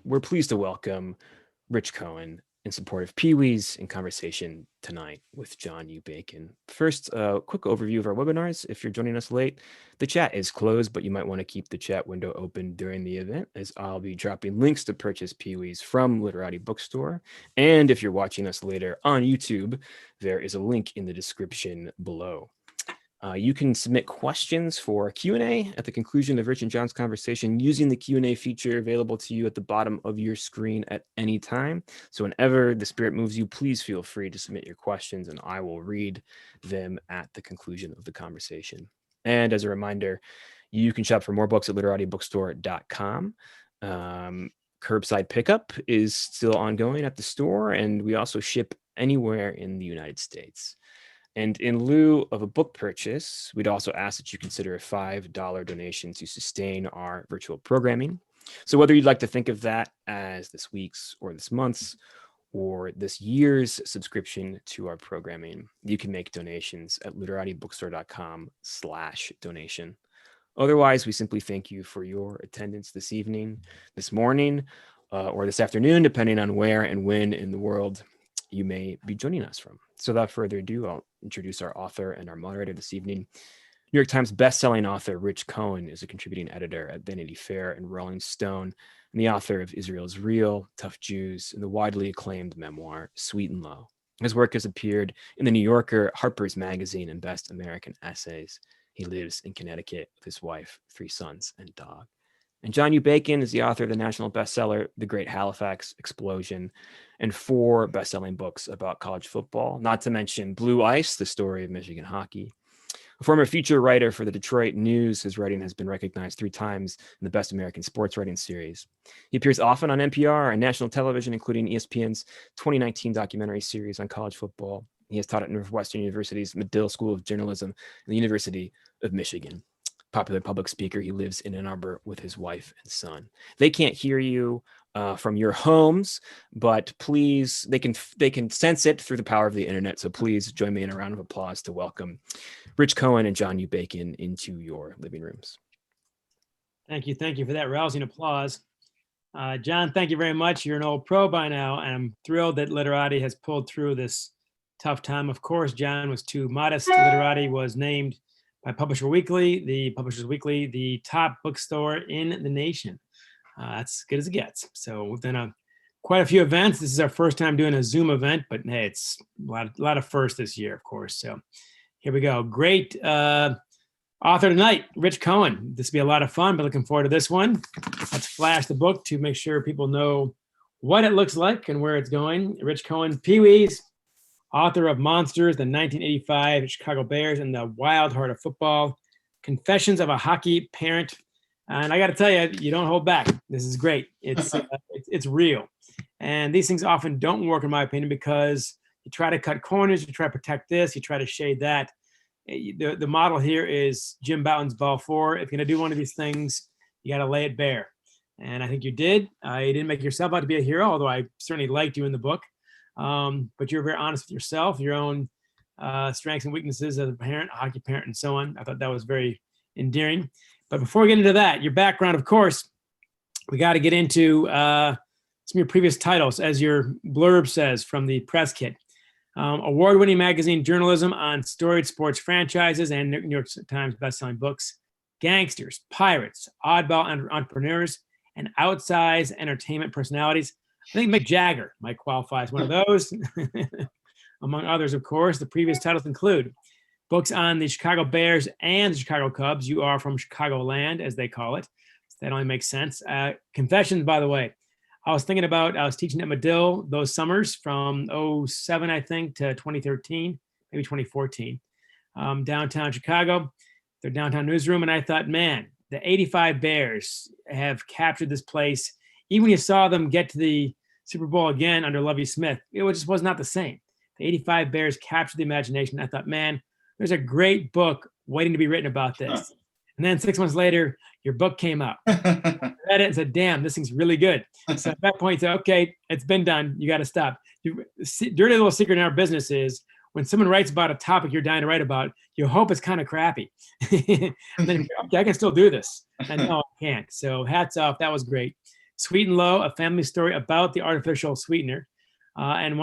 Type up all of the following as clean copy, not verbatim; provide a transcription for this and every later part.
we're pleased to welcome Rich Cohen in support of Pee-wee's in conversation tonight with John U. Bacon. First, a quick overview of our webinars. If you're joining us late, the chat is closed, but you might want to keep the chat window open during the event, as I'll be dropping links to purchase Pee-wee's from Literati Bookstore. And if you're watching us later on YouTube, there is a link in the description below. You can submit questions for Q&A at the conclusion of Rich and John's conversation using the Q&A feature available to you at the bottom of your screen at any time. So whenever the spirit moves you, please feel free to submit your questions and I will read them at the conclusion of the conversation. And as a reminder, you can shop for more books at literatibookstore.com. Curbside pickup is still ongoing at the store, and we also ship anywhere in the United States. And in lieu of a book purchase, we'd also ask that you consider a $5 donation to sustain our virtual programming. So whether you'd like to think of that as this week's or this month's or this year's subscription to our programming, you can make donations at literatibookstore.com/donation. Otherwise, we simply thank you for your attendance this evening, this morning, or this afternoon, depending on where and when in the world you may be joining us from. So without further ado, I'll introduce our author and our moderator this evening. New York Times bestselling author Rich Cohen is a contributing editor at Vanity Fair and Rolling Stone, and the author of Israel's Real, Tough Jews, and the widely acclaimed memoir, Sweet and Low. His work has appeared in The New Yorker, Harper's Magazine, and Best American Essays. He lives in Connecticut with his wife, 3 sons, and dog. And John U. Bacon is the author of the national bestseller, The Great Halifax Explosion, and 4 best-selling books about college football, not to mention Blue Ice, the story of Michigan hockey. A former feature writer for the Detroit News, his writing has been recognized 3 times in the Best American Sports Writing Series. He appears often on NPR and national television, including ESPN's 2019 documentary series on college football. He has taught at Northwestern University's Medill School of Journalism and the University of Michigan. Popular public speaker, he lives in Ann Arbor with his wife and son. They can't hear you from your homes, but please, they can sense it through the power of the internet. So please join me in a round of applause to welcome Rich Cohen and John U. Bacon into your living rooms. Thank you for that rousing applause. John, thank you very much. You're an old pro by now, and I'm thrilled that Literati has pulled through this tough time. Of course, John was too modest. Literati was named by Publishers Weekly, the top bookstore in the nation. That's as good as it gets. So we've done quite a few events. This is our first time doing a Zoom event, but hey, it's a lot of firsts this year, of course. So here we go. Great author tonight, Rich Cohen. This will be a lot of fun, but looking forward to this one. Let's flash the book to make sure people know what it looks like and where it's going. Rich Cohen, Pee-wee's, author of Monsters, the 1985 Chicago Bears, and the Wild Heart of Football, Confessions of a Hockey Parent. And I got to tell you, you don't hold back. This is great. It's real. And these things often don't work, in my opinion, because you try to cut corners, you try to protect this, you try to shade that. The model here is Jim Bouton's Ball 4. If you're going to do one of these things, you got to lay it bare. And I think you did. You didn't make yourself out to be a hero, although I certainly liked you in the book. But you're very honest with yourself, your own strengths and weaknesses as a parent, a hockey parent, and so on. I thought that was very endearing. But before we get into that, your background, of course, we got to get into some of your previous titles, as your blurb says from the press kit. Award-winning magazine journalism on storied sports franchises and New York Times bestselling books, gangsters, pirates, oddball entrepreneurs, and outsized entertainment personalities. I think Mick Jagger might qualify as one of those, among others, of course. The previous titles include books on the Chicago Bears and the Chicago Cubs. You are from Chicagoland, as they call it. So that only makes sense. Confessions, by the way. I was teaching at Medill those summers from 2007, I think, to 2013, maybe 2014, downtown Chicago, their downtown newsroom. And I thought, man, the 85 Bears have captured this place. Even when you saw them get to the Super Bowl again under Lovie Smith, it just was not the same. The 85 Bears captured the imagination. I thought, man, there's a great book waiting to be written about this. And then 6 months later, your book came out. I read it and said, damn, this thing's really good. So at that point, you said, okay, it's been done. You got to stop. Dirty little secret in our business is when someone writes about a topic you're dying to write about, you hope it's kind of crappy. And then, okay, I can still do this. And no, I can't. So hats off. That was great. Sweet and Low, a family story about the artificial sweetener. And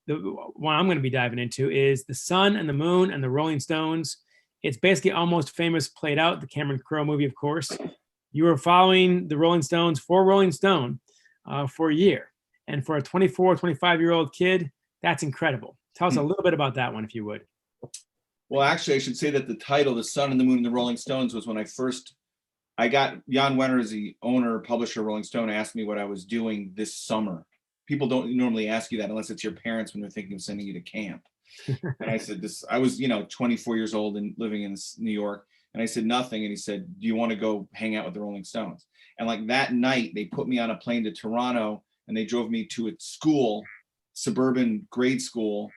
the one I'm going to be diving into is The Sun and the Moon and the Rolling Stones. It's basically Almost Famous played out, the Cameron Crowe movie, of course. You were following the Rolling Stones for Rolling Stone for a year. And for a 24, 25-year-old kid, that's incredible. Tell us a little bit about that one, if you would. Well, actually, I should say that the title, The Sun and the Moon and the Rolling Stones, was when I got Jan Wenner, as the owner, publisher of Rolling Stone, asked me what I was doing this summer. People don't normally ask you that unless it's your parents when they're thinking of sending you to camp. And I said, I was, 24 years old and living in New York. And I said, nothing. And he said, do you want to go hang out with the Rolling Stones? And like that night, they put me on a plane to Toronto and they drove me to a school, suburban grade school,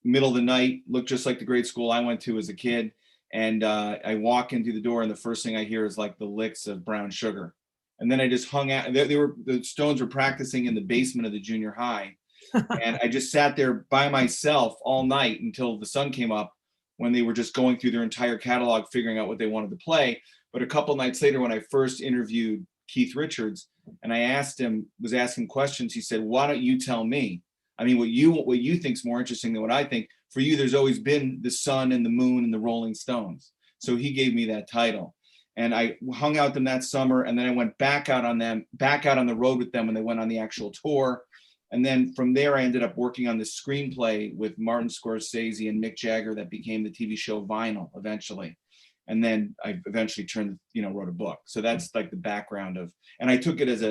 middle of the night, looked just like the grade school I went to as a kid. And I walk in through the door and the first thing I hear is like the licks of Brown Sugar. And then I just hung out. The Stones were practicing in the basement of the junior high. And I just sat there by myself all night until the sun came up, when they were just going through their entire catalog, figuring out what they wanted to play. But a couple nights later, when I first interviewed Keith Richards and I was asking questions, he said, why don't you tell me? I mean, what you think's more interesting than what I think. For you, there's always been the sun and the moon and the Rolling Stones. So he gave me that title. And I hung out with them that summer. And then I went back out on the road with them when they went on the actual tour. And then from there, I ended up working on this screenplay with Martin Scorsese and Mick Jagger that became the TV show Vinyl eventually. And then I eventually wrote a book. So that's like the background of, and I took it as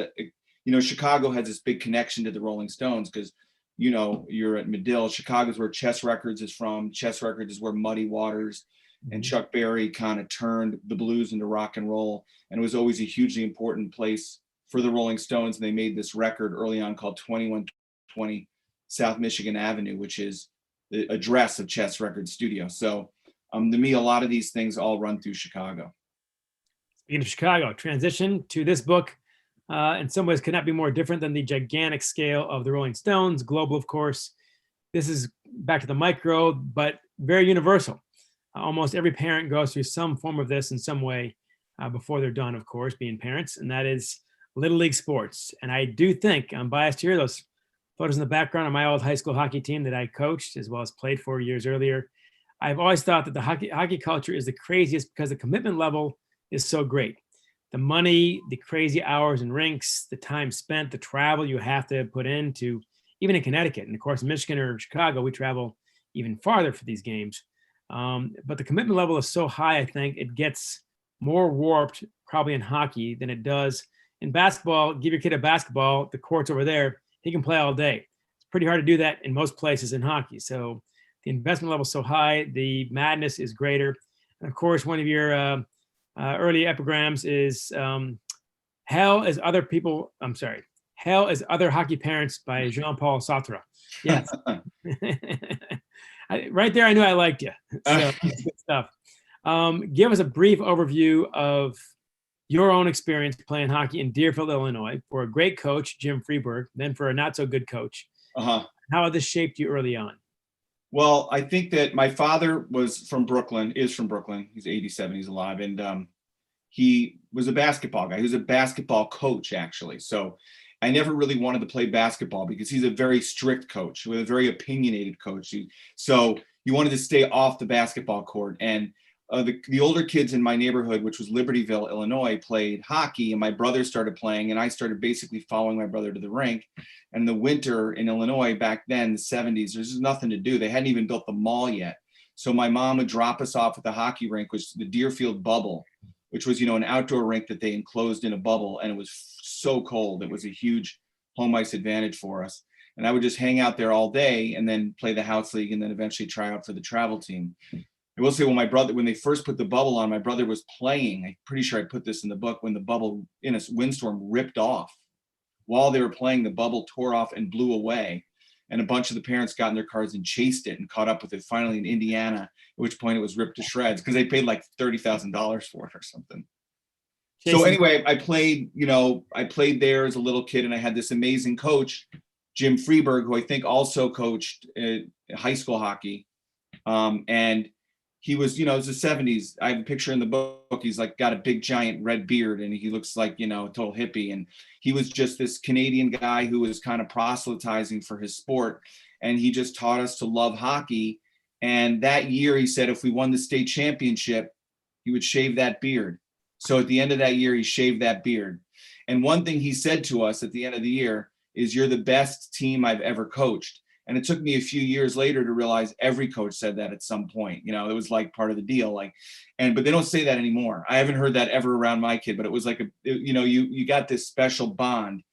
Chicago has this big connection to the Rolling Stones because, you're at Medill. Chicago's where Chess Records is from. Chess Records is where Muddy Waters and Chuck Berry kind of turned the blues into rock and roll. And it was always a hugely important place for the Rolling Stones. And they made this record early on called 2120 South Michigan Avenue, which is the address of Chess Records Studio. So to me, a lot of these things all run through Chicago. Speaking of Chicago, transition to this book in some ways could not be more different than the gigantic scale of the Rolling Stones, global, of course. This is back to the micro, but very universal. Almost every parent goes through some form of this in some way before they're done, of course, being parents, and that is Little League sports. And I do think, I'm biased here, those photos in the background of my old high school hockey team that I coached as well as played for years earlier. I've always thought that the hockey culture is the craziest because the commitment level is so great. The money, the crazy hours in rinks, the time spent, the travel you have to put into, even in Connecticut. And of course, in Michigan or Chicago, we travel even farther for these games. But the commitment level is so high, I think it gets more warped probably in hockey than it does in basketball. Give your kid a basketball, the court's over there, he can play all day. It's pretty hard to do that in most places in hockey. So the investment level is so high, the madness is greater. And of course, one of your early epigrams is Hell is Other Hockey Parents by Jean-Paul Sartre. Yes. Right there, I knew I liked you. So good stuff. Give us a brief overview of your own experience playing hockey in Deerfield, Illinois, for a great coach, Jim Freeberg, then for a not so good coach. How this shaped you early on? Well, I think that my father is from Brooklyn. He's 87, he's alive. And he was a basketball guy. He was a basketball coach, actually. So I never really wanted to play basketball because he's a very strict coach, with a very opinionated coach. So you wanted to stay off the basketball court. And the older kids in my neighborhood, which was Libertyville, Illinois, played hockey, and my brother started playing, and I started basically following my brother to the rink. And the winter in Illinois back then, the 70s, there's just nothing to do. They hadn't even built the mall yet. So my mom would drop us off at the hockey rink, which was the Deerfield Bubble, which was, an outdoor rink that they enclosed in a bubble. And it was so cold. It was a huge home ice advantage for us. And I would just hang out there all day and then play the house league and then eventually try out for the travel team. I will say, when they first put the bubble on, my brother was playing. I'm pretty sure I put this in the book, when the bubble in a windstorm ripped off. While they were playing, the bubble tore off and blew away. And a bunch of the parents got in their cars and chased it and caught up with it finally in Indiana, at which point it was ripped to shreds because they paid like $30,000 for it or something. Jason. So anyway, I played there as a little kid, and I had this amazing coach, Jim Freeberg, who I think also coached high school hockey. And he was, it was the 70s. I have a picture in the book. He's like got a big giant red beard and he looks like, a total hippie. And he was just this Canadian guy who was kind of proselytizing for his sport. And he just taught us to love hockey. And that year he said, if we won the state championship, he would shave that beard. So at the end of that year, he shaved that beard. And one thing he said to us at the end of the year is, you're the best team I've ever coached. And it took me a few years later to realize every coach said that at some point. It was like part of the deal. But they don't say that anymore. I haven't heard that ever around my kid, but it was like you got this special bond.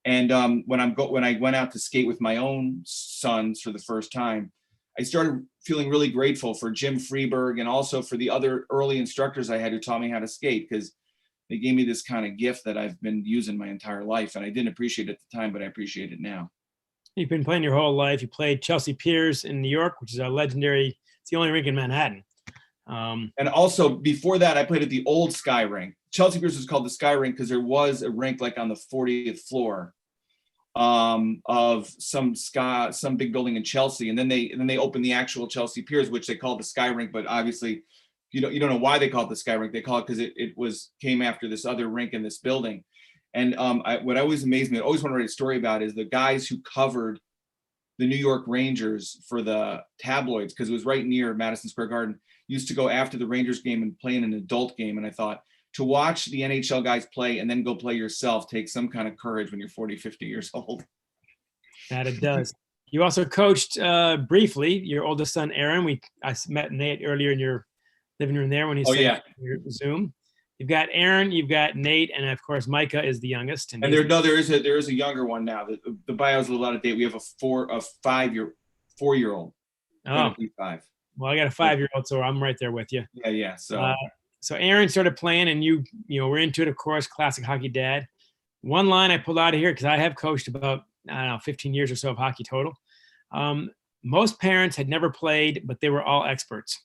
And when I went out to skate with my own sons for the first time, I started feeling really grateful for Jim Freeberg and also for the other early instructors I had who taught me how to skate, because they gave me this kind of gift that I've been using my entire life. And I didn't appreciate it at the time, but I appreciate it now. You've been playing your whole life. You played Chelsea Piers in New York, which is a legendary, it's the only rink in Manhattan. And also before that, I played at the old Sky Rink. Chelsea Piers was called the Sky Rink because there was a rink like on the 40th floor of some big building in Chelsea. And then they opened the actual Chelsea Piers, which they called the Sky Rink. But obviously, you don't know why they call it the Sky Rink. They call it because it came after this other rink in this building. And what always amazed me, I always want to write a story about, is the guys who covered the New York Rangers for the tabloids, because it was right near Madison Square Garden, used to go after the Rangers game and play in an adult game. And I thought, to watch the NHL guys play and then go play yourself takes some kind of courage when you're 40, 50 years old. That it does. You also coached briefly your oldest son, Aaron. I met Nate earlier in your living room there when he said your Zoom. You've got Aaron, you've got Nate, and of course Micah is the youngest. And there is a younger one now. The bio's a little out of date. We have a 4-year-old. Oh, 5. Well, I got a 5-year-old, so I'm right there with you. Yeah. So Aaron started playing, and you were into it, of course, classic hockey dad. One line I pulled out of here, because I have coached about, 15 years or so of hockey total. Most parents had never played, but they were all experts.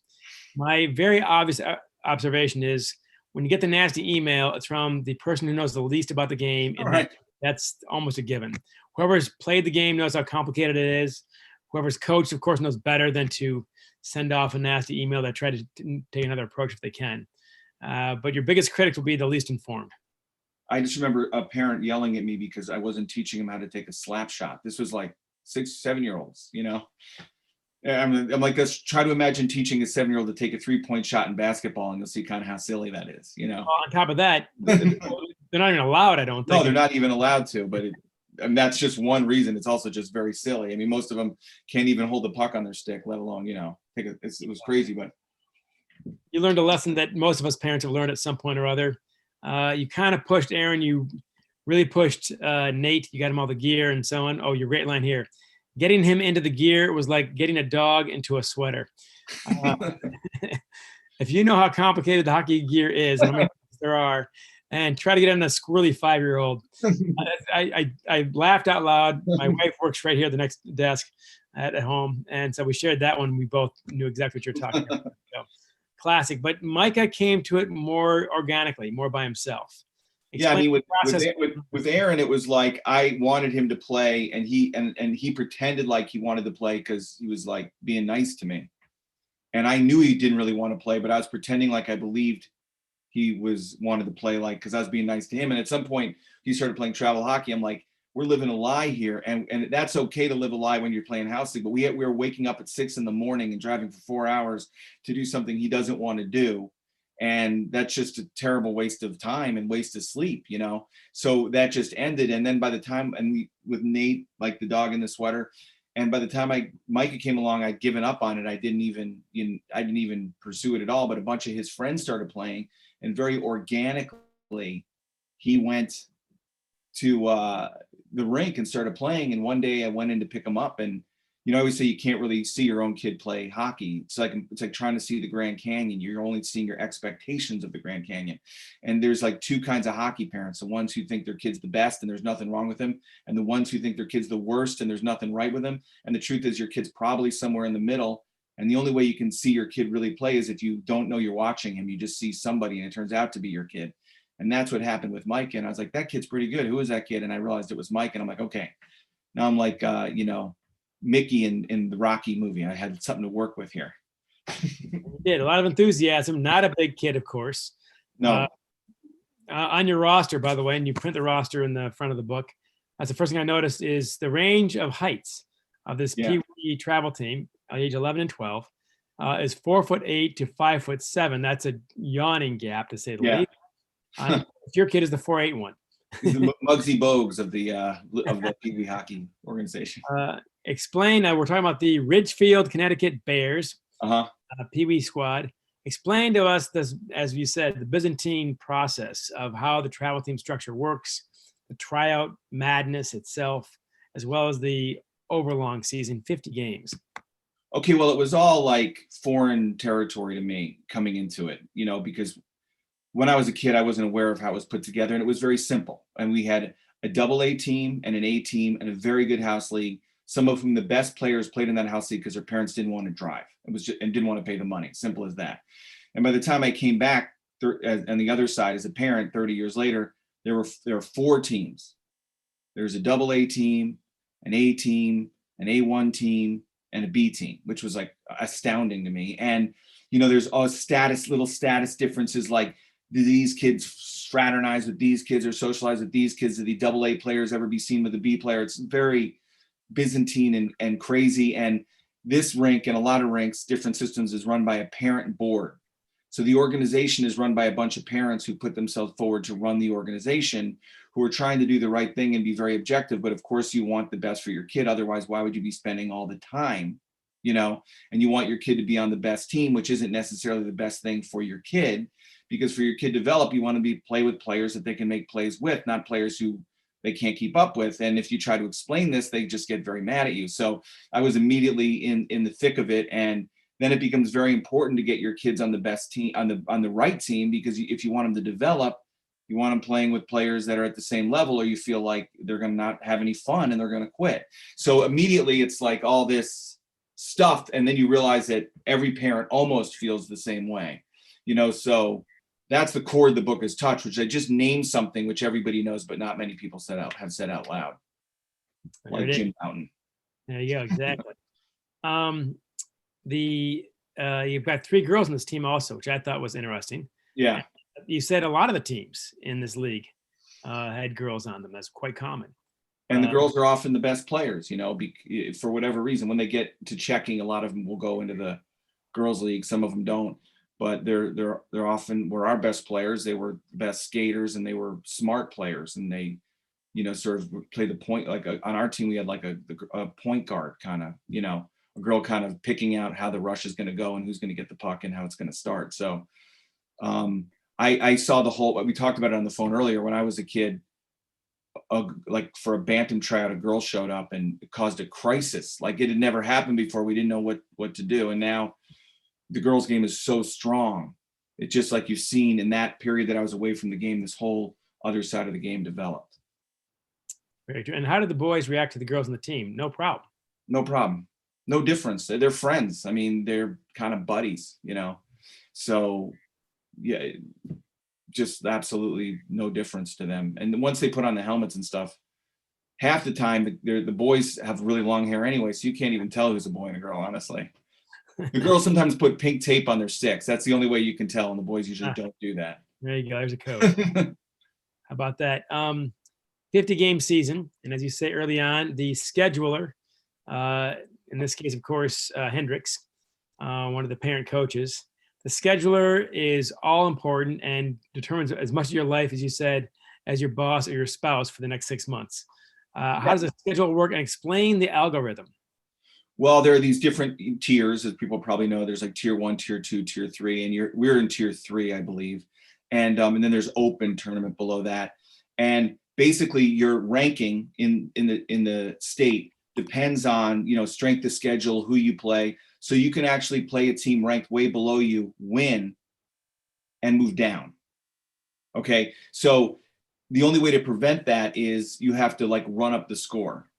My very obvious observation is, when you get the nasty email, it's from the person who knows the least about the game. And right. That's almost a given. Whoever's played the game knows how complicated it is. Whoever's coached, of course, knows better than to send off a nasty email that try to take another approach if they can. But your biggest critic will be the least informed. I just remember a parent yelling at me because I wasn't teaching him how to take a slap shot. This was like 6-7-year-olds, I'm like, let's try to imagine teaching a 7-year-old to take a 3-point shot in basketball, and you'll see kind of how silly that is, Well, on top of that, they're not even allowed, I don't think. No, they're not even allowed to, but that's just one reason. It's also just very silly. I mean, most of them can't even hold the puck on their stick, let alone, it was crazy. But you learned a lesson that most of us parents have learned at some point or other. You kind of pushed Aaron. You really pushed Nate. You got him all the gear and so on. Oh, your great line here. Getting him into the gear was like getting a dog into a sweater. If you know how complicated the hockey gear is, and how many there are, and try to get on a squirrely 5-year-old. I laughed out loud. My wife works right here at the next desk at home. And so we shared that one. We both knew exactly what you're talking about. So, classic. But Micah came to it more organically, more by himself. Yeah, I mean, with Aaron, it was like I wanted him to play, and he pretended like he wanted to play because he was like being nice to me, and I knew he didn't really want to play, but I was pretending like I believed he wanted to play, like, because I was being nice to him. And at some point, he started playing travel hockey. I'm like, we're living a lie here, and that's okay to live a lie when you're playing house league, but we were waking up at 6 a.m. and driving for 4 hours to do something he doesn't want to do. And that's just a terrible waste of time and waste of sleep, So that just ended. And then by the time, with Nate, like the dog in the sweater, and by the time Micah came along, I'd given up on it. I didn't even pursue it at all. But a bunch of his friends started playing, and very organically, he went to the rink and started playing. And one day I went in to pick him up, and I always say you can't really see your own kid play hockey. It's like trying to see the Grand Canyon. You're only seeing your expectations of the Grand Canyon. And there's like two kinds of hockey parents: the ones who think their kid's the best and there's nothing wrong with them, and the ones who think their kid's the worst and there's nothing right with them. And the truth is, your kid's probably somewhere in the middle. And the only way you can see your kid really play is if you don't know you're watching him. You just see somebody, and it turns out to be your kid. And that's what happened with Mike. And I was like, that kid's pretty good. Who is that kid? And I realized it was Mike. And I'm like, okay, now I'm like, Mickey in the Rocky movie. I had something to work with here. You did. A lot of enthusiasm. Not a big kid, of course. No. On your roster, by the way, and you print the roster in the front of the book. That's the first thing I noticed is the range of heights of this Yeah. Pee Wee travel team, age 11 and 12, is 4'8" to 5'7". That's a yawning gap, to say the Yeah. least. Your kid is the 4'8" one. He's the Muggsy Bogues of the Pee Wee hockey organization. Explain. We're talking about the Ridgefield, Connecticut Bears, Uh-huh. Pee Wee squad. Explain to us this, as you said, the Byzantine process of how the travel team structure works, the tryout madness itself, as well as the overlong season, 50 games. Okay, well, it was all like foreign territory to me coming into it, because when I was a kid, I wasn't aware of how it was put together, and it was very simple. And we had a AA team and an A team and a very good house league. Some of whom the best players played in that house league because their parents didn't want to drive. It was just, and didn't want to pay the money. Simple as that. And by the time I came back, on the other side as a parent, 30 years later, there were 4 teams. There's a AA team, an A team, an A1 team, and a B team, which was like astounding to me. And there's all little status differences, like, do these kids fraternize with these kids or socialize with these kids? Do the AA players ever be seen with the B player? It's very Byzantine and crazy. And this rink and a lot of rinks, different systems, is run by a parent board. So the organization is run by a bunch of parents who put themselves forward to run the organization, who are trying to do the right thing and be very objective. But of course, you want the best for your kid. Otherwise, why would you be spending all the time, and you want your kid to be on the best team, which isn't necessarily the best thing for your kid, because for your kid to develop, you want to play with players that they can make plays with, not players who they can't keep up with. And if you try to explain this, they just get very mad at you. So I was immediately in the thick of it. And then it becomes very important to get your kids on the best team, on the right team, because if you want them to develop, you want them playing with players that are at the same level, or you feel like they're going to not have any fun and they're going to quit. So immediately it's like all this stuff. And then you realize that every parent almost feels the same way, so that's the chord the book has touched, which I just named something which everybody knows, but not many people have said out loud, like Jim Mountain. There you go, exactly. You've got 3 girls in this team also, which I thought was interesting. Yeah. You said a lot of the teams in this league had girls on them. That's quite common. And the girls are often the best players, for whatever reason. When they get to checking, a lot of them will go into the girls' league. Some of them don't. But they're often were our best players. They were the best skaters, and they were smart players, and they, sort of play the point. Like on our team, we had like a point guard kind of, a girl kind of picking out how the rush is going to go and who's going to get the puck and how it's going to start. So I saw the whole. We talked about it on the phone earlier. When I was a kid, like for a bantam tryout, a girl showed up and it caused a crisis. Like it had never happened before. We didn't know what to do, and now the girls' game is so strong. It's just like you've seen in that period that I was away from the game, this whole other side of the game developed. Very true. And how did the boys react to the girls on the team? No problem. No problem. No difference. They're friends. I mean, they're kind of buddies, So yeah, just absolutely no difference to them. And once they put on the helmets and stuff, half the time the boys have really long hair anyway, so you can't even tell who's a boy and a girl, honestly. The girls sometimes put pink tape on their sticks. That's the only way you can tell, and the boys usually don't do that. There you go. There's a code. How about that? 50-game season, and as you say early on, the scheduler, in this case, of course, Hendricks, one of the parent coaches. The scheduler is all important and determines as much of your life, as you said, as your boss or your spouse for the next 6 months. How does the schedule work? And explain the algorithm. Well, there are these different tiers, as people probably know. There's like tier 1, tier 2, tier 3, and we're in tier 3, I believe. And then there's open tournament below that. And basically your ranking in the state depends on, strength of schedule, who you play. So you can actually play a team ranked way below you, win, and move down. Okay. So the only way to prevent that is you have to like run up the score.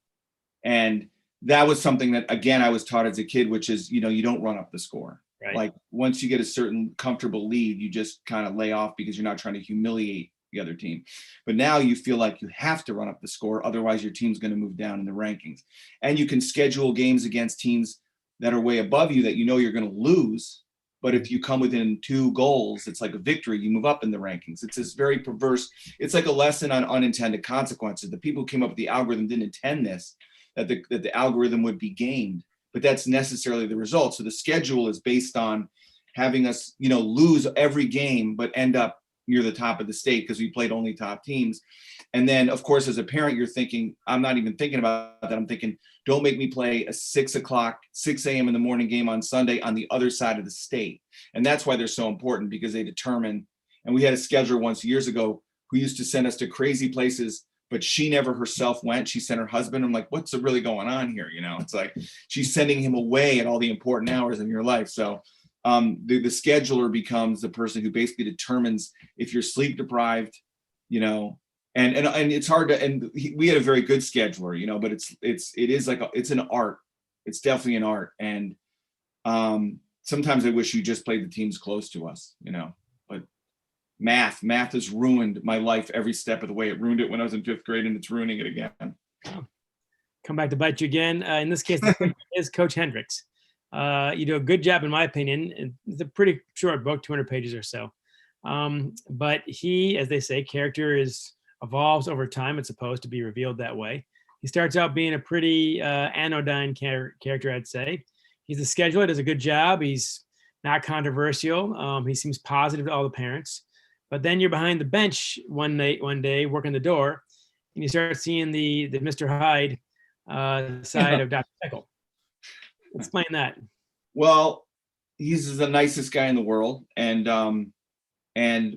And that was something that, again, I was taught as a kid, which is, you don't run up the score. Right. Like once you get a certain comfortable lead, you just kind of lay off because you're not trying to humiliate the other team. But now you feel like you have to run up the score. Otherwise, your team's going to move down in the rankings. And you can schedule games against teams that are way above you that you know you're going to lose. But if you come within 2 goals, it's like a victory. You move up in the rankings. It's this very perverse. It's like a lesson on unintended consequences. The people who came up with the algorithm didn't intend this, that the algorithm would be gamed, but that's necessarily the result. So the schedule is based on having us, lose every game, but end up near the top of the state because we played only top teams. And then, of course, as a parent, you're thinking, I'm not even thinking about that. I'm thinking, don't make me play a 6 a.m. in the morning game on Sunday on the other side of the state. And that's why they're so important, because they determine, and we had a scheduler once years ago who used to send us to crazy places, but she never herself went. She sent her husband. I'm like, what's really going on here? It's like she's sending him away at all the important hours in your life. So the scheduler becomes the person who basically determines if you're sleep deprived, and it's hard to, and we had a very good scheduler, but it is like, it's an art. It's definitely an art. And sometimes I wish you just played the teams close to us, but math has ruined my life every step of the way. It ruined it when I was in 5th grade, and it's ruining it again. Come back to bite you again. In this case, is Coach Hendricks. You do a good job, in my opinion. It's a pretty short book, 200 pages or so. But he, as they say, character evolves over time. It's supposed to be revealed that way. He starts out being a pretty anodyne character, I'd say. He's a scheduler, does a good job. He's not controversial. He seems positive to all the parents. But then you're behind the bench one day working the door, and you start seeing the Mr. Hyde side of Dr. Jekyll. Explain that. Well, he's the nicest guy in the world, and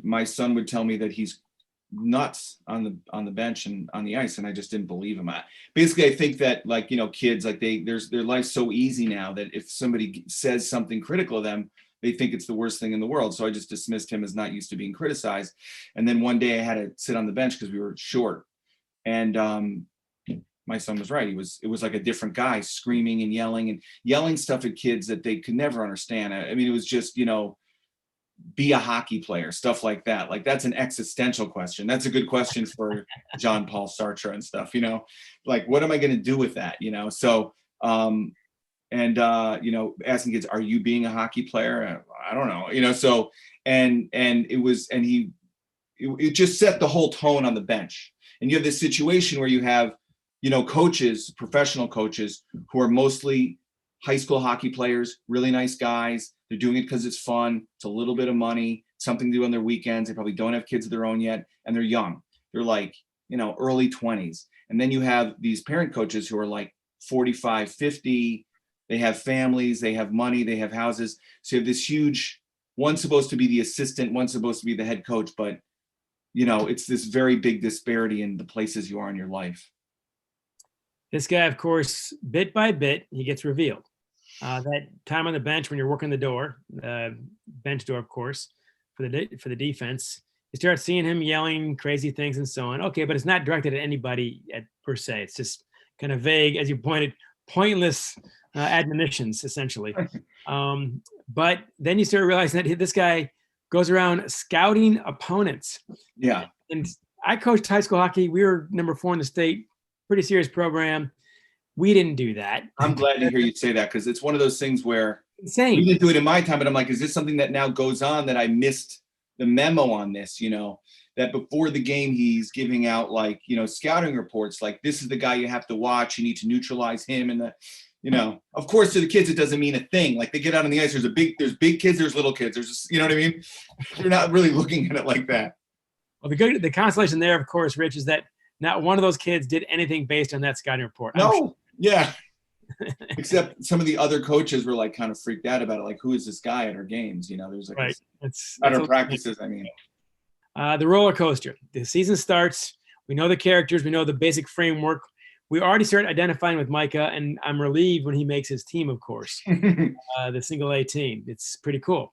my son would tell me that he's nuts on the bench and on the ice, and I just didn't believe him. Basically, I think that kids, their life's so easy now that if somebody says something critical of them, they think it's the worst thing in the world. So I just dismissed him as not used to being criticized. And then one day I had to sit on the bench because we were short, and my son was right. It was like a different guy screaming and yelling stuff at kids that they could never understand. I mean, it was just, be a hockey player, stuff like that. Like, that's an existential question. That's a good question for Jean-Paul Sartre and stuff, like, what am I going to do with that? So, asking kids, are you being a hockey player? I don't know, so, and it just set the whole tone on the bench. And you have this situation where you have, coaches, professional coaches who are mostly high school hockey players, really nice guys. They're doing it because it's fun. It's a little bit of money, something to do on their weekends. They probably don't have kids of their own yet, and they're young. They're like, early 20s. And then you have these parent coaches who are like 45, 50. They have families, they have money, they have houses. So you have this huge, one's supposed to be the assistant, one's supposed to be the head coach, but it's this very big disparity in the places you are in your life. This guy, of course, bit by bit, he gets revealed. That time on the bench when you're working the door, bench door, of course, for the defense, you start seeing him yelling crazy things and so on. Okay, but it's not directed at anybody per se. It's just kind of vague, as you pointed, pointless admonitions, essentially. But then you start realizing that this guy goes around scouting opponents. Yeah. And I coached high school hockey. We were number 4 in the state. Pretty serious program. We didn't do that. I'm glad to hear you say that, because it's one of those things where insane. We didn't do it in my time, but I'm like, is this something that now goes on that I missed the memo on this? That before the game he's giving out scouting reports, like, this is the guy you have to watch. You need to neutralize him, and of course, to the kids it doesn't mean a thing. Like, they get out on the ice. There's big kids. There's little kids. There's just, what I mean. You're not really looking at it like that. Well, the consolation there, of course, Rich, is that not one of those kids did anything based on that scouting report. No, yeah. Except some of the other coaches were like kind of freaked out about it. Like, who is this guy at our games? There's like, right. At our practices, I mean. The roller coaster. The season starts. We know the characters. We know the basic framework. We already start identifying with Micah, and I'm relieved when he makes his team, of course, the single A team. It's pretty cool.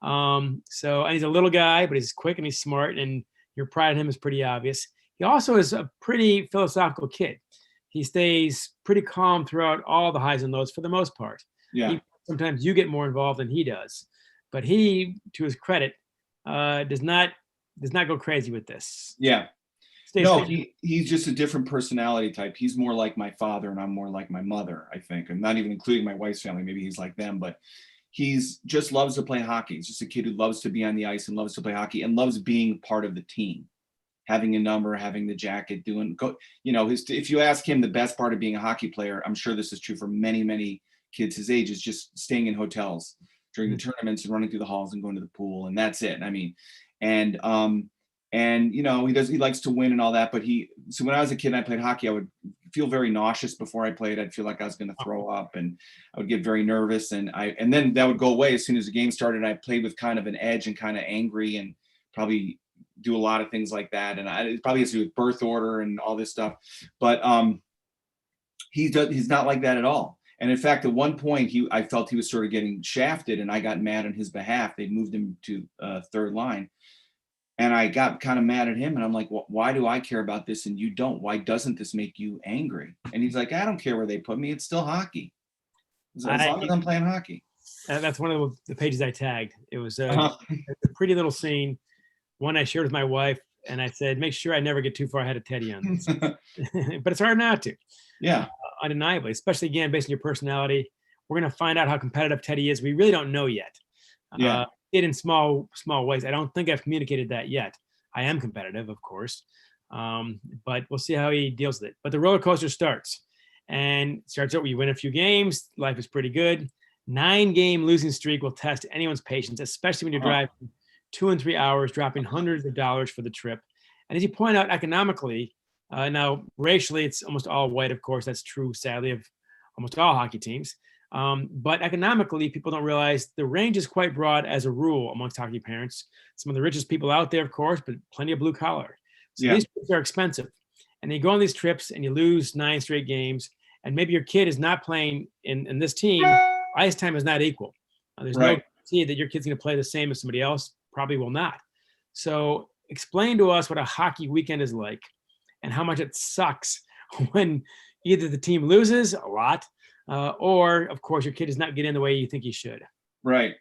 And he's a little guy, but he's quick and he's smart, and your pride in him is pretty obvious. He also is a pretty philosophical kid. He stays pretty calm throughout all the highs and lows for the most part. Yeah. Sometimes you get more involved than he does, but he, to his credit, does not go crazy with this. Yeah. No, he's just a different personality type. He's more like my father and I'm more like my mother, I think. I'm not even including my wife's family. Maybe he's like them, but he's just loves to play hockey. He's just a kid who loves to be on the ice and loves to play hockey and loves being part of the team, having a number, having the jacket, if you ask him the best part of being a hockey player, I'm sure this is true for many, many kids his age, is just staying in hotels during the tournaments and running through the halls and going to the pool. And that's it. I mean, and he likes to win and all that, but so when I was a kid and I played hockey, I would feel very nauseous before I played. I'd feel like I was going to throw up and I would get very nervous, and then that would go away as soon as the game started. I played with kind of an edge and kind of angry and probably do a lot of things like that. And it probably has to do with birth order and all this stuff, but he's not like that at all. And in fact, at one point I felt he was sort of getting shafted and I got mad on his behalf. They'd moved him to third line. And I got kind of mad at him and I'm like, well, why do I care about this and you don't? Why doesn't this make you angry? And he's like, I don't care where they put me. It's still hockey. As long as I'm playing hockey. That's one of the pages I tagged. It was a pretty little scene. One I shared with my wife and I said, make sure I never get too far ahead of Teddy on this. But it's hard not to. Yeah. Undeniably, especially again, based on your personality. We're going to find out how competitive Teddy is. We really don't know yet. Yeah. It in small ways. I don't think I've communicated that yet. I am competitive, of course, but we'll see how he deals with it. But the roller coaster starts, and starts out where you win a few games. Life is pretty good. 9-game losing streak will test anyone's patience, especially when you're driving 2 and 3 hours, dropping hundreds of dollars for the trip. And as you point out, economically, now racially, it's almost all white. Of course, that's true, sadly, of almost all hockey teams. But economically, people don't realize the range is quite broad as a rule amongst hockey parents. Some of the richest people out there, of course, but plenty of blue collar. So these trips are expensive. And you go on these trips and you lose 9 straight games. And maybe your kid is not playing in this team. Ice time is not equal. There's no guarantee that your kid's going to play the same as somebody else. Probably will not. So explain to us what a hockey weekend is like and how much it sucks when either the team loses a lot, or of course your kid does not get in the way you think he should. Right.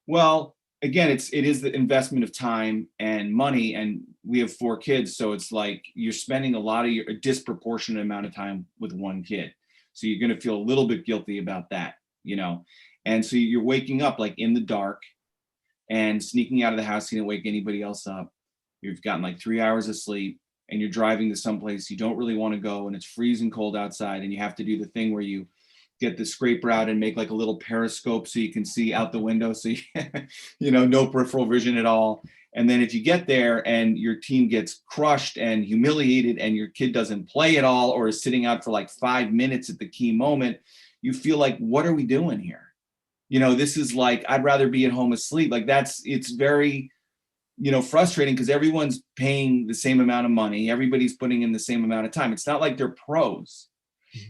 Well, again, it is the investment of time and money, and we have 4 kids, so it's like you're spending a disproportionate amount of time with one kid. So you're going to feel a little bit guilty about that, and so you're waking up like in the dark and sneaking out of the house. You didn't wake anybody else up. You've gotten like 3 hours of sleep and you're driving to someplace you don't really want to go and it's freezing cold outside, and you have to do the thing where you get the scraper out and make like a little periscope so you can see out the window, so no peripheral vision at all. And then if you get there and your team gets crushed and humiliated and your kid doesn't play at all or is sitting out for like 5 minutes at the key moment, you feel like, what are we doing here? This is like, I'd rather be at home asleep. Like it's very, frustrating because everyone's paying the same amount of money. Everybody's putting in the same amount of time. It's not like they're pros.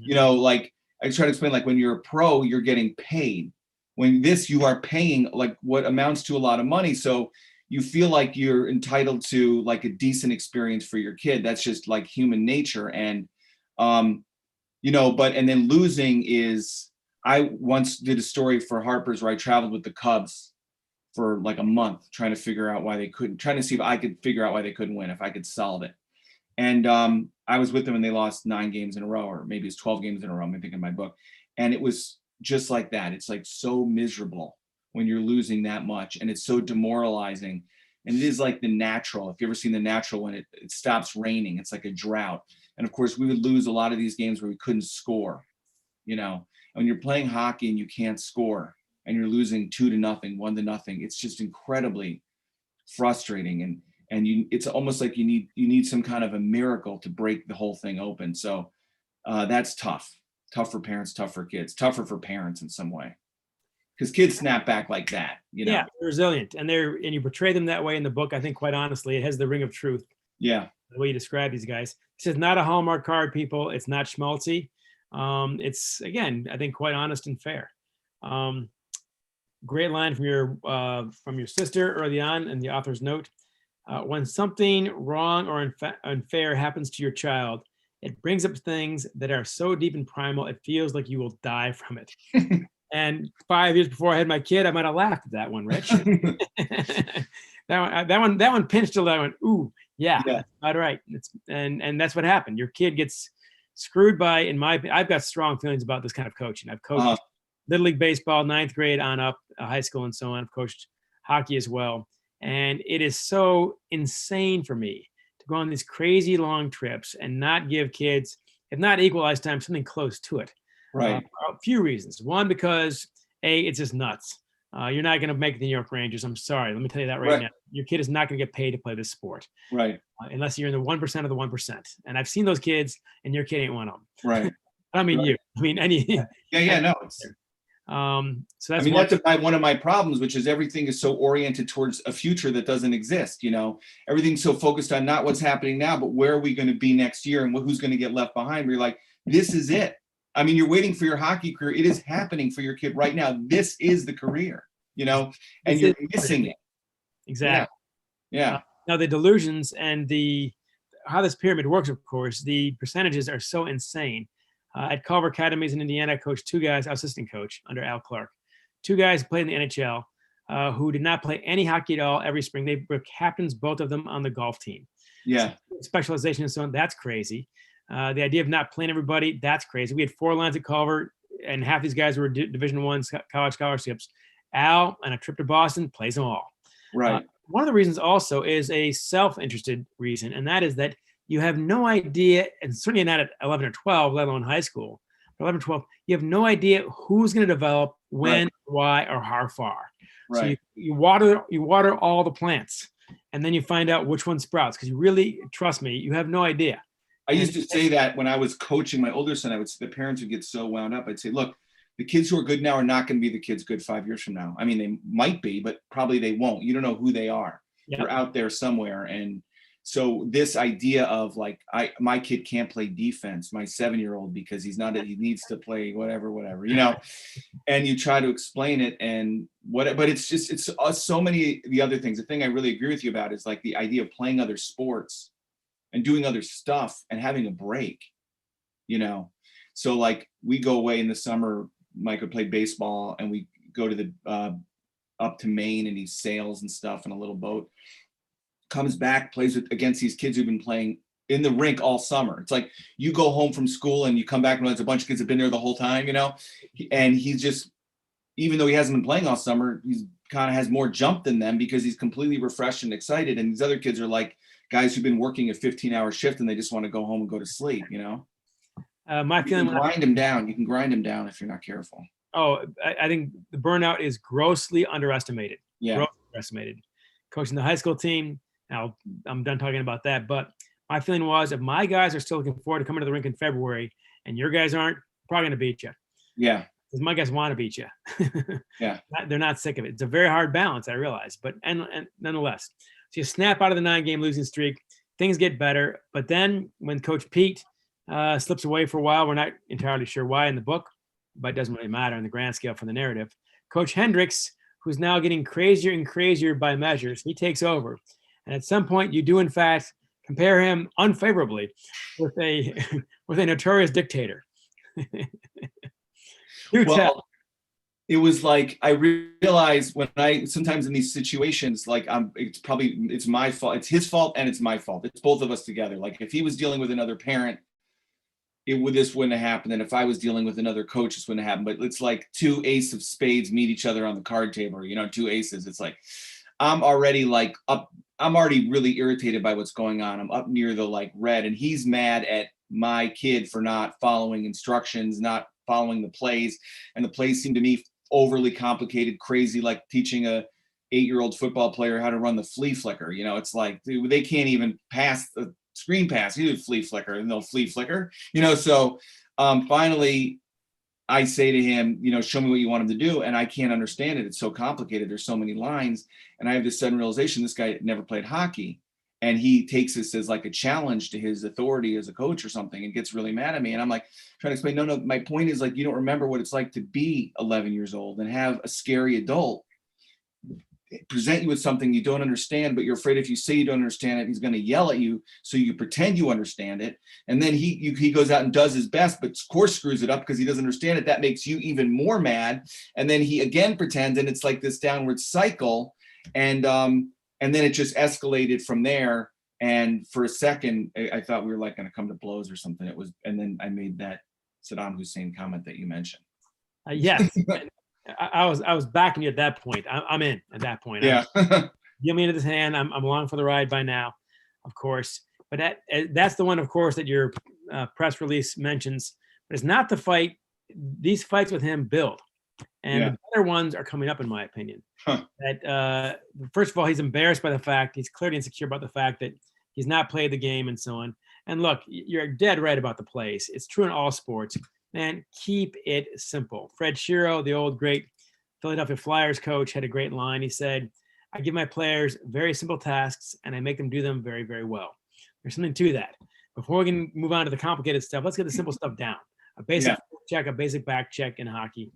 Like I try to explain, like when you're a pro, you're getting paid. When you are paying like what amounts to a lot of money. So you feel like you're entitled to like a decent experience for your kid. That's just like human nature. And, and then losing is, I once did a story for Harper's where I traveled with the Cubs for like a month trying to figure out why they couldn't, trying to see if I could figure out why they couldn't win, if I could solve it. And I was with them and they lost 9 games in a row, or maybe it's 12 games in a row, I think in my book. And it was just like that. It's like so miserable when you're losing that much, and it's so demoralizing. And it is like The Natural. If you ever seen The Natural, when it stops raining, it's like a drought. And of course we would lose a lot of these games where we couldn't score, and when you're playing hockey and you can't score and you're losing 2-0, 1-0, it's just incredibly frustrating. And it's almost like you need some kind of a miracle to break the whole thing open. So that's tough for parents, tough for kids, tougher for parents in some way, because kids snap back like that. Yeah, they're resilient, and you portray them that way in the book. I think quite honestly, it has the ring of truth. Yeah, the way you describe these guys. This is not a Hallmark card, people. It's not schmaltzy. It's, again, I think quite honest and fair. Great line from your sister early on in the author's note. When something wrong or unfair happens to your child, it brings up things that are so deep and primal, it feels like you will die from it. And 5 years before I had my kid, I might have laughed at that one, Rich. that one pinched till I went, ooh, Yeah, Yeah. that's about right. And that's what happened. Your kid gets screwed by, I've got strong feelings about this kind of coaching. I've coached Uh, Little League baseball, ninth grade on up, high school and so on. I've coached hockey as well. And it is so insane for me to go on these crazy long trips and not give kids, if not equal ice time, something close to it. right. A few reasons. One, because it's just nuts. You're not going to make the New York Rangers. I'm sorry. Let me tell you that right Right. now. Your kid is not going to get paid to play this sport Right. unless you're in the 1% of the 1%. And I've seen those kids, and your kid ain't one of them. Right. I mean, Right. you. I mean, any. Yeah. No, it's, So I that's mean, one. that's one of my problems, which is everything is so oriented towards a future that doesn't exist. Everything's so focused on not what's happening now, but where are we going to be next year and who's going to get left behind. We're like, this is it. I mean, you're waiting for your hockey career. It is happening for your kid right now. This is the career, and you're missing it. Exactly. Yeah. Now the delusions and how this pyramid works, of course, the percentages are so insane. At Culver Academies in Indiana, I coached two guys, I was assistant coach under Al Clark. Two guys played in the NHL who did not play any hockey at all every spring. They were captains, both of them, on the golf team. Yeah. Specialization and so on, that's crazy. The idea of not playing everybody, that's crazy. We had 4 lines at Culver, and half these guys were Division I college scholarships. Al, on a trip to Boston, plays them all. Right. One of the reasons also is a self-interested reason, and that is that you have no idea, and certainly not at 11 or 12, let alone high school, 11 or 12, you have no idea who's going to develop, when, Right. why, or how far. So Right. you water all the plants, and then you find out which one sprouts, because you really, trust me, you have no idea. I used to say that when I was coaching my older son, the parents would get so wound up. I'd say, look, the kids who are good now are not going to be the kids good 5 years from now. I mean, they might be, but probably they won't. You don't know who they are. Yep. They're out there somewhere. And so this idea of like, my kid can't play defense, my 7-year-old, because he needs to play whatever, and you try to explain it but it's so many the other things. The thing I really agree with you about is like the idea of playing other sports and doing other stuff and having a break, So like we go away in the summer, Mike would play baseball, and we go to the up to Maine, and he sails and stuff in a little boat, comes back, plays against these kids who've been playing in the rink all summer. It's like you go home from school and you come back and there's a bunch of kids that have been there the whole time, and he's just, even though he hasn't been playing all summer, he's kind of has more jump than them because he's completely refreshed and excited. And these other kids are like guys who've been working a 15-hour shift and they just want to go home and go to sleep, My feeling, you can grind them down if you're not careful. I think the burnout is grossly underestimated. Yeah. Grossly underestimated. Coaching the high school team, now I'm done talking about that, but my feeling was, if my guys are still looking forward to coming to the rink in February and your guys aren't, probably going to beat you. Yeah. Because my guys want to beat you. Yeah. They're not sick of it. It's a very hard balance, I realize, but and nonetheless. So you snap out of the 9-game losing streak, things get better. But then when Coach Pete slips away for a while, we're not entirely sure why in the book, but it doesn't really matter in the grand scale for the narrative. Coach Hendricks, who's now getting crazier and crazier by measures, he takes over. And at some point, you do, in fact, compare him unfavorably with a notorious dictator. Well, it was like, I realized sometimes in these situations, like it's my fault. It's his fault and it's my fault. It's both of us together. Like if he was dealing with another parent, this wouldn't have happened. And if I was dealing with another coach, this wouldn't have happened. But it's like 2 ace of spades meet each other on the card table, 2 aces. It's like, I'm already like up. I'm already really irritated by what's going on. I'm up near the like red, and he's mad at my kid for not following instructions, not following the plays. And the plays seem to me overly complicated, crazy, like teaching a 8-year-old football player how to run the flea flicker. It's like, dude, they can't even pass the screen pass. You do flea flicker and they'll flea flicker, So finally I say to him, show me what you want him to do. And I can't understand it. It's so complicated. There's so many lines. And I have this sudden realization, this guy never played hockey. And he takes this as like a challenge to his authority as a coach or something, and gets really mad at me. And I'm like trying to explain, no, my point is like, you don't remember what it's like to be 11 years old and have a scary adult present you with something you don't understand, but you're afraid if you say you don't understand it, he's going to yell at you. So you pretend you understand it. And then he goes out and does his best, but of course screws it up because he doesn't understand it. That makes you even more mad. And then he again pretends, and it's like this downward cycle. And then it just escalated from there. And for a second, I thought we were like going to come to blows or something. And then I made that Saddam Hussein comment that you mentioned. Yes, I was backing you at that point. I'm in at that point. Yeah. Give me into this hand. I'm along for the ride by now, of course. But that's the one, of course, that your press release mentions. But it's not the fight. These fights with him build, and the better ones are coming up, in my opinion. That first of all, he's embarrassed by the fact, he's clearly insecure about the fact that he's not played the game and so on. And look, you're dead right about the plays. It's true in all sports. Man, keep it simple. Fred Shiro, the old great Philadelphia Flyers coach, had a great line. He said, I give my players very simple tasks and I make them do them very, very well. There's something to that. Before we can move on to the complicated stuff, let's get the simple stuff down. A basic check, a basic back check in hockey.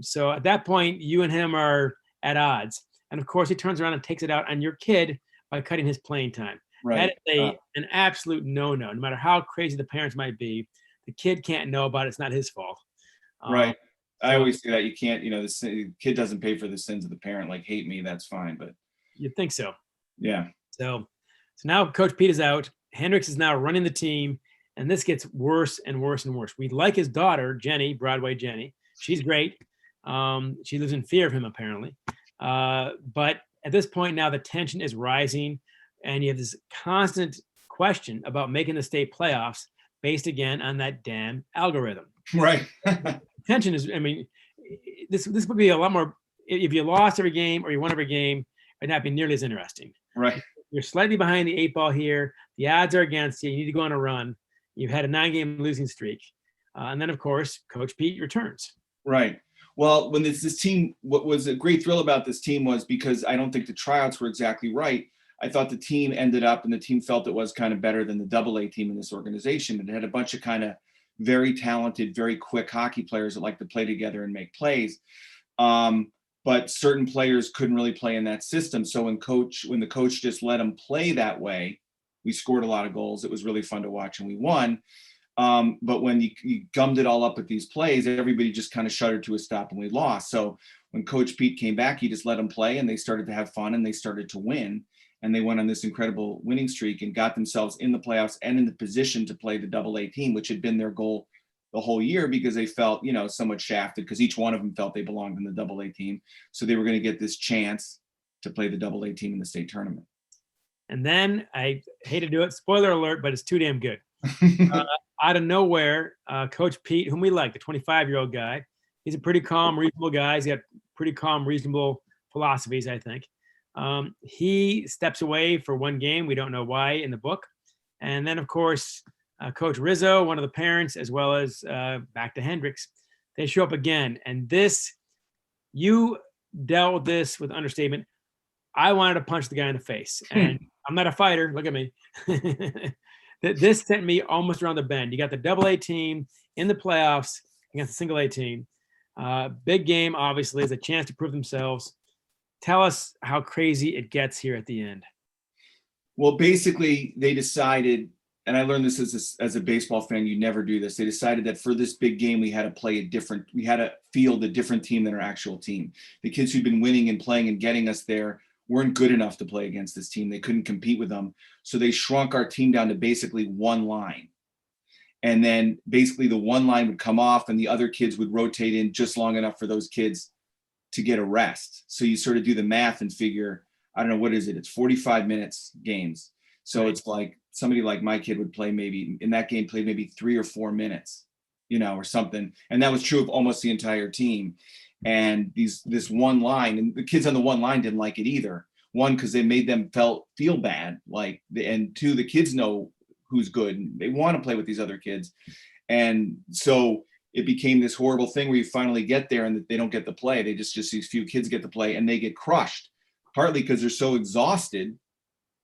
So at that point, you and him are at odds. And of course, he turns around and takes it out on your kid by cutting his playing time. Right. That is an absolute no-no. No matter how crazy the parents might be, the kid can't know about it. It's not his fault. Right. I always say that you can't, the kid doesn't pay for the sins of the parent. Like, hate me, that's fine. But you'd think so. Yeah. So now Coach Pete is out. Hendricks is now running the team. And this gets worse and worse and worse. We like his daughter, Jenny, Broadway Jenny. She's great. She lives in fear of him, apparently. But at this point now, the tension is rising. And you have this constant question about making the state playoffs based, again, on that damn algorithm. Right. Tension is, this would be a lot more, if you lost every game or you won every game, it'd not be nearly as interesting. Right. You're slightly behind the 8 ball here. The odds are against you. You need to go on a run. You've had a 9-game losing streak. And then, of course, Coach Pete returns. Right. Well, when this team, what was a great thrill about this team was because I don't think the tryouts were exactly right. I thought the team ended up, and the team felt it was kind of better than the AA team in this organization. It had a bunch of kind of very talented, very quick hockey players that like to play together and make plays. But certain players couldn't really play in that system. So when the coach just let them play that way, we scored a lot of goals. It was really fun to watch and we won. But when you gummed it all up with these plays, everybody just kind of shuddered to a stop and we lost. So when Coach Pete came back, he just let them play and they started to have fun and they started to win. And they went on this incredible winning streak and got themselves in the playoffs and in the position to play the AA team, which had been their goal the whole year because they felt, somewhat shafted because each one of them felt they belonged in the AA team. So they were going to get this chance to play the AA team in the state tournament. And then, I hate to do it, spoiler alert, but it's too damn good. Out of nowhere, Coach Pete, whom we like, the 25-year-old guy, he's a pretty calm, reasonable guy. He's got pretty calm, reasonable philosophies, I think. He steps away for one game. We don't know why in the book. And then, of course, Coach Rizzo, one of the parents, as well as back to Hendricks, they show up again. And you dealt with this with understatement. I wanted to punch the guy in the face. And I'm not a fighter. Look at me. This sent me almost around the bend. You got the AA team in the playoffs against the single A team. Big game, obviously, is a chance to prove themselves. Tell us how crazy it gets here at the end. Well, basically, they decided, and I learned this as a baseball fan, you never do this. They decided that for this big game, we had to field a different team than our actual team. The kids who'd been winning and playing and getting us there weren't good enough to play against this team. They couldn't compete with them. So they shrunk our team down to basically one line. And then basically the one line would come off and the other kids would rotate in just long enough for those kids to get a rest. So you sort of do the math and figure, I don't know, what is it? It's 45 minutes games. So It's like somebody like my kid would play maybe 3 or 4 minutes, or something. And that was true of almost the entire team. And this one line, and the kids on the one line didn't like it either. One, because they made them feel bad, and two, the kids know who's good and they want to play with these other kids. And so it became this horrible thing where you finally get there and they don't get to play. They just these few kids get to play and they get crushed, partly because they're so exhausted,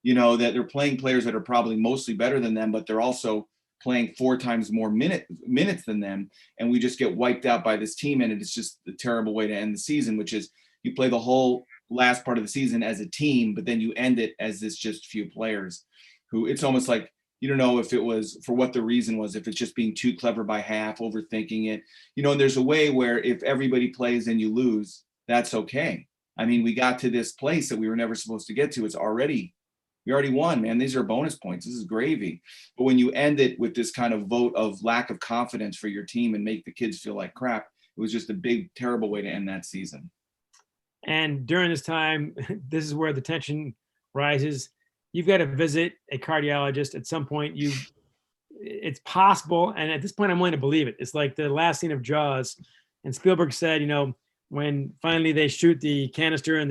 that they're playing players that are probably mostly better than them, but they're also playing 4 times more minutes than them. And we just get wiped out by this team. And it's just a terrible way to end the season, which is you play the whole last part of the season as a team, but then you end it as this just few players who it's almost like, you don't know if it was for what the reason was, if it's just being too clever by half, overthinking it, and there's a way where if everybody plays and you lose, that's okay. We got to this place that we were never supposed to get to. It's already We already won, man. These are bonus points. This is gravy. But when you end it with this kind of vote of lack of confidence for your team and make the kids feel like crap, it was just a big, terrible way to end that season. And during this time, this is where the tension rises. You've got to visit a cardiologist at some point. It's possible, and at this point, I'm willing to believe it. It's like the last scene of Jaws, and Spielberg said, when finally they shoot the canister and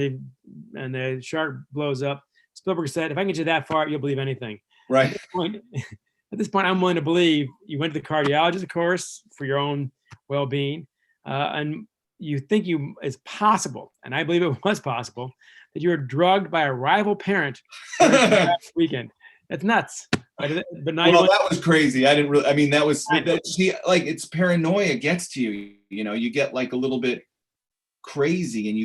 the shark blows up, Spielberg said, "If I can get you that far, you'll believe anything." Right. At this point, I'm willing to believe you went to the cardiologist, of course, for your own well-being, and you think it's possible, and I believe it was possible, that you were drugged by a rival parent last weekend. That's nuts. But now that was crazy. I didn't really. I mean, it's paranoia gets to you. You get like a little bit crazy, and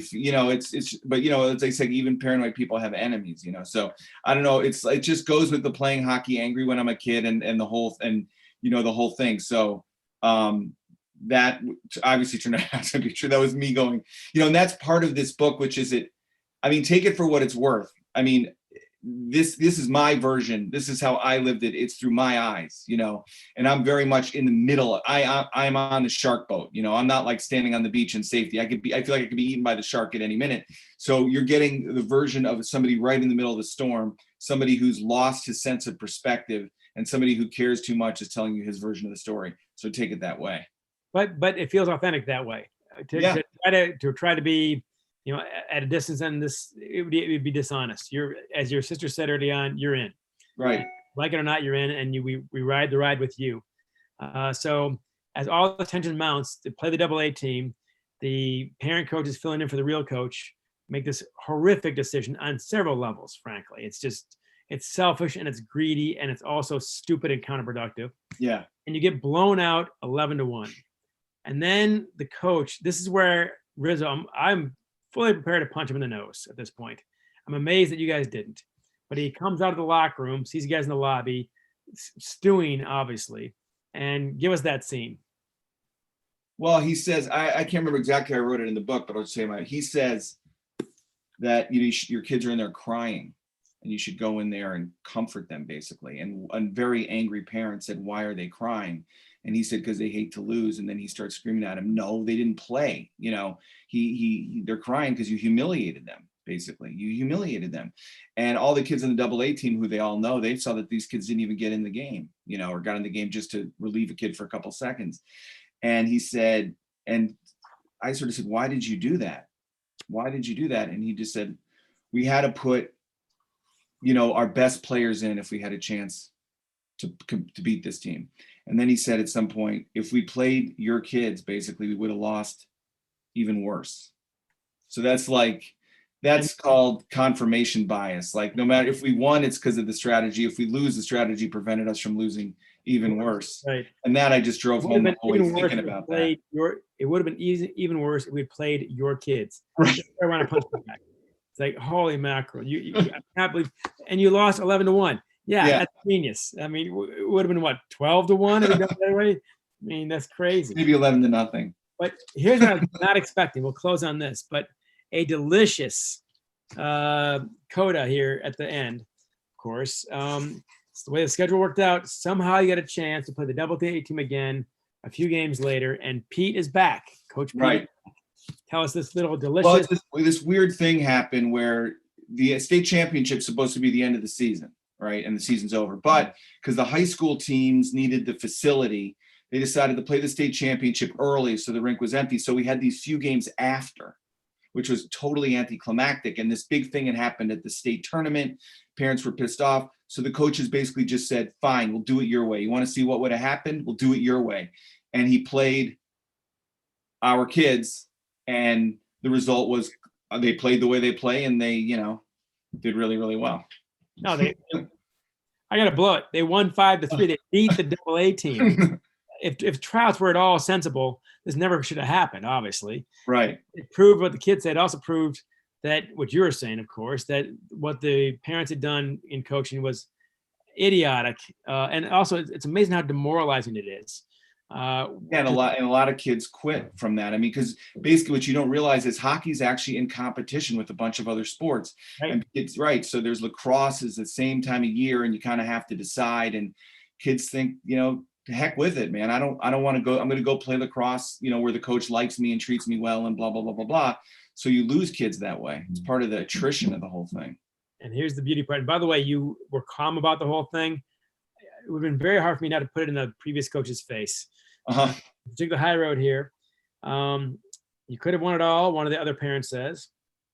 but as I said, even paranoid people have enemies. So I don't know. It just goes with the playing hockey angry when I'm a kid, and the whole the whole thing. So that obviously turned out to be true. That was me going, and that's part of this book, which is it. I mean, take it for what it's worth. I mean, this is my version. This is how I lived it. It's through my eyes, and I'm very much in the middle. I'm on the shark boat. I'm not like standing on the beach in safety. I feel like I could be eaten by the shark at any minute. So you're getting the version of somebody right in the middle of the storm, somebody who's lost his sense of perspective, and somebody who cares too much is telling you his version of the story. So take it that way. But it feels authentic that way. To try to be, at a distance, and it would be dishonest. As your sister said early on, you're in. Right. Like it or not, you're in, and we ride the ride with you. So as all the tension mounts to play the AA team, the parent coach is filling in for the real coach, make this horrific decision on several levels, frankly. It's selfish, and it's greedy, and it's also stupid and counterproductive. Yeah. And you get blown out 11-1. And then the coach, this is where Rizzo, I'm fully prepared to punch him in the nose at this point. I'm amazed that you guys didn't. But he comes out of the locker room, sees you guys in the lobby, stewing, obviously, and give us that scene. Well, he says, I can't remember exactly how I wrote it in the book, but I'll just say he says that your kids are in there crying, and you should go in there and comfort them, basically. And a very angry parent said, "Why are they crying?" And he said, "Because they hate to lose." And then he starts screaming at him, "No, they didn't play. They're crying because you humiliated them. Basically, you humiliated them." And all the kids on the AA team, who they all know, they saw that these kids didn't even get in the game, or got in the game just to relieve a kid for a couple seconds. And he said, and I sort of said, "Why did you do that? Why did you do that?" And he just said, "We had to put, our best players in if we had a chance to beat this team." And then he said at some point, "If we played your kids, basically, we would have lost even worse." So that's called confirmation bias. Like, no matter if we won, it's because of the strategy. If we lose, the strategy prevented us from losing even worse. Right. And that I just drove home always thinking about that. It would have been even worse if we had played your kids. Right. I want to punch back. It's like, holy mackerel! I can't believe, and you lost 11-1. Yeah, that's genius. I mean, it would have been what, 12-1 if we done it that way? I mean, that's crazy. Maybe 11-0. But here's what I'm not expecting. We'll close on this, but a delicious coda here at the end, of course. It's the way the schedule worked out. Somehow you get a chance to play the AA team again a few games later, and Pete is back. Coach Pete. Right. Tell us this little delicious. Well, this weird thing happened where the state championship's supposed to be the end of the season, right? And the season's over. But because the high school teams needed the facility, they decided to play the state championship early, so the rink was empty. So we had these few games after, which was totally anticlimactic. And this big thing had happened at the state tournament. Parents were pissed off. So the coaches basically just said, "Fine, we'll do it your way. You want to see what would have happened? We'll do it your way." And he played our kids, and the result was they played the way they play, and they, did really, really well. No, I got to blow it. They won 5-3. They beat the AA team. If tryouts were at all sensible, this never should have happened, obviously. Right. It proved what the kids said. It also proved that what you were saying, of course, that what the parents had done in coaching was idiotic. And also, it's amazing how demoralizing it is. And a lot of kids quit from that. I mean, because basically what you don't realize is hockey's actually in competition with a bunch of other sports. Right. And it's right. So there's lacrosse is the same time of year, and you kind of have to decide. And kids think, to heck with it, man. I don't want to go. I'm going to go play lacrosse, where the coach likes me and treats me well and blah, blah, blah, blah, blah. So you lose kids that way. It's part of the attrition of the whole thing. And here's the beauty part. And by the way, you were calm about the whole thing. It would have been very hard for me not to put it in the previous coach's face. Uh-huh. You took the high road here. You could have won it all, one of the other parents says.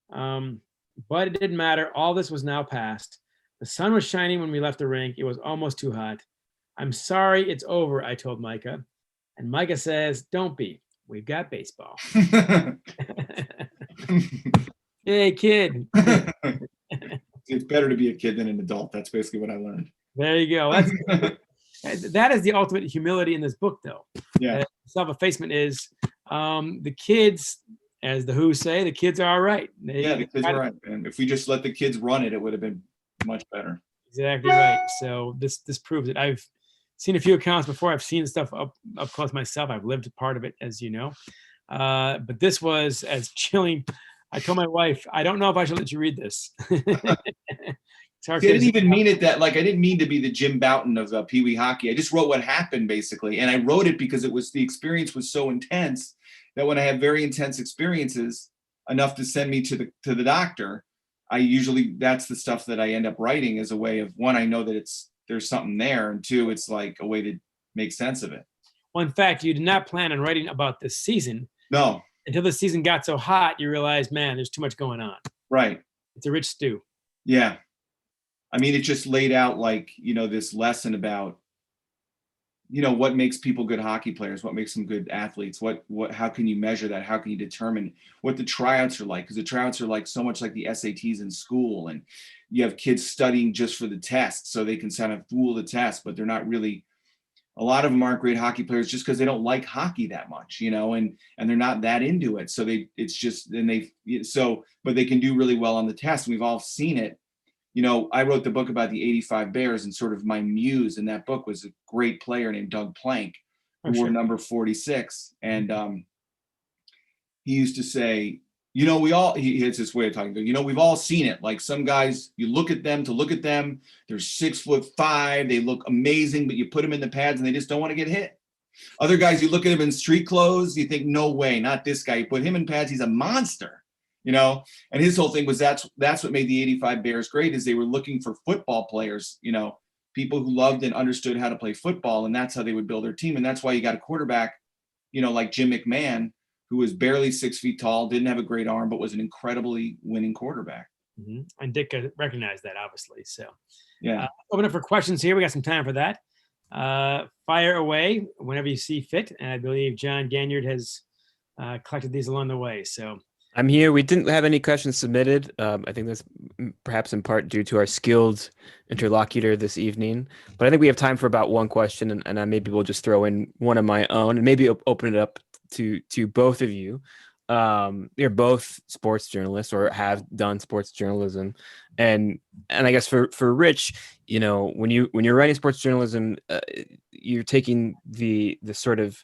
But it didn't matter. All this was now past. The sun was shining when we left the rink. It was almost too hot. I'm sorry it's over, I told Micah. And Micah says, don't be. We've got baseball. Hey, kid. It's better to be a kid than an adult. That's basically what I learned. There you go. That is the ultimate humility in this book, though. Yeah. Self-effacement is the kids, as the Who say, the kids are all right. The kids are right. And if we just let the kids run it, it would have been much better. Exactly right. So this proves it. I've seen a few accounts before. I've seen stuff up close myself. I've lived a part of it, as you know. But this was as chilling. I told my wife, I don't know if I should let you read this. I didn't even mean it that, like, I didn't mean to be the Jim Bouton of Pee Wee hockey. I just wrote what happened, basically. And I wrote it because the experience was so intense that when I have very intense experiences, enough to send me to the doctor, that's the stuff that I end up writing as a way of, one, I know that there's something there, and two, it's like a way to make sense of it. Well, in fact, you did not plan on writing about this season. No. Until the season got so hot, you realized, man, there's too much going on. Right. It's a rich stew. Yeah. I mean, it just laid out this lesson about, what makes people good hockey players, what makes them good athletes, how can you measure that? How can you determine what the tryouts are like? Because the tryouts are like so much like the SATs in school, and you have kids studying just for the test so they can kind of fool the test, but they're not really, a lot of them aren't great hockey players just because they don't like hockey that much, and they're not that into it. So but they can do really well on the test. We've all seen it. I wrote the book about the 85 Bears, and sort of my muse in that book was a great player named Doug Plank, who wore number 46. And he used to say, he has this way of talking, we've all seen it. Like, some guys, you look at them, they're 6'5", they look amazing, but you put them in the pads and they just don't want to get hit. Other guys, you look at them in street clothes, you think, no way, not this guy. You put him in pads, he's a monster. And his whole thing was that's what made the 85 Bears great, is they were looking for football players, people who loved and understood how to play football, and that's how they would build their team. And that's why you got a quarterback, like Jim McMahon, who was barely 6 feet tall, didn't have a great arm, but was an incredibly winning quarterback. Mm-hmm. And Dick recognized that, obviously. So yeah, open up for questions here. We got some time for that. Fire away whenever you see fit. And I believe John Ganyard has collected these along the way. So I'm here. We didn't have any questions submitted. I think that's perhaps in part due to our skilled interlocutor this evening. But I think we have time for about one question, and maybe we'll just throw in one of my own, and maybe open it up to both of you. You're both sports journalists or have done sports journalism, and I guess for Rich, when you're writing sports journalism, you're taking the sort of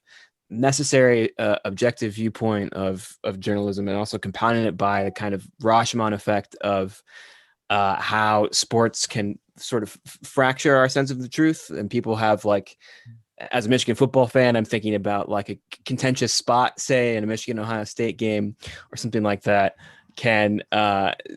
necessary objective viewpoint of journalism, and also compounding it by the kind of Rashomon effect of how sports can sort of fracture our sense of the truth. And people have, like, as a Michigan football fan, I'm thinking about like a contentious spot, say in a Michigan Ohio State game or something like that, can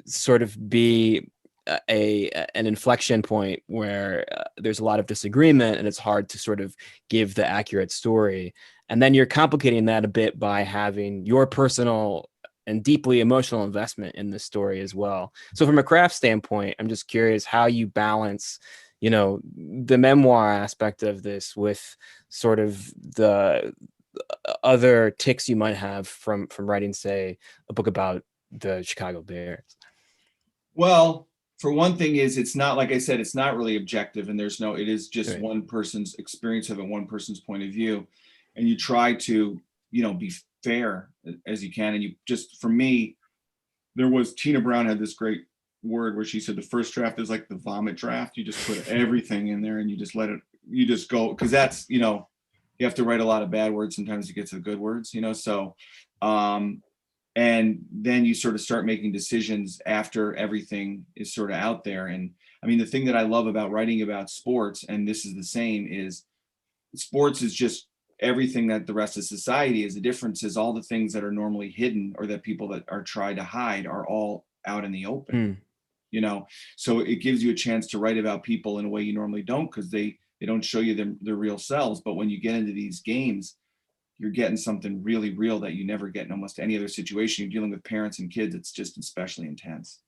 sort of be an inflection point where there's a lot of disagreement, and it's hard to sort of give the accurate story. And then you're complicating that a bit by having your personal and deeply emotional investment in this story as well. So from a craft standpoint, I'm just curious how you balance, the memoir aspect of this with sort of the other ticks you might have from writing, say, a book about the Chicago Bears. Well, for one thing is, it's not, like I said, it's not really objective, and it is just right. One person's experience of it, one person's point of view. And you try to, be fair as you can. And you just, for me, Tina Brown had this great word where she said the first draft is like the vomit draft. You just put everything in there and you just let it, you just go. Cause that's, you have to write a lot of bad words sometimes to get to the good words, you know, so and then you sort of start making decisions after everything is sort of out there. And I mean, the thing that I love about writing about sports, and this is the same, is sports is just everything that the rest of society is. The difference is all the things that are normally hidden or that people that are trying to hide are all out in the open. Hmm. You know, so it gives you a chance to write about people in a way you normally don't, because they don't show you their real selves. But when you get into these games, you're getting something really real that you never get in almost any other situation. You're dealing with parents and kids. It's just especially intense.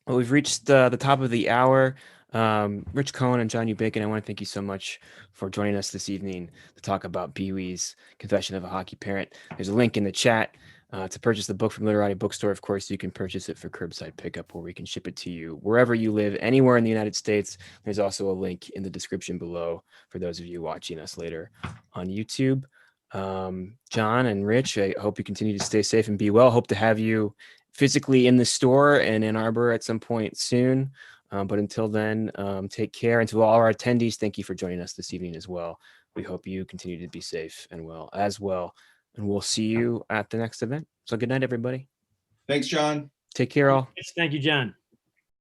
Well, we've reached the top of the hour. Rich Cohen and John U. Bacon, I want to thank you so much for joining us this evening to talk about Pee Wee's Confession of a Hockey Parent. There's a link in the chat to purchase the book from Literati Bookstore. Of course, you can purchase it for curbside pickup, where we can ship it to you wherever you live, anywhere in the United States. There's also a link in the description below for those of you watching us later on YouTube. John and Rich, I hope you continue to stay safe and be well. Hope to have you physically in the store in Ann Arbor at some point soon. But until then, take care. And to all our attendees, thank you for joining us this evening as well. We hope you continue to be safe and well as well. And we'll see you at the next event. So good night, everybody. Thanks, John. Take care, all. Thank you, John.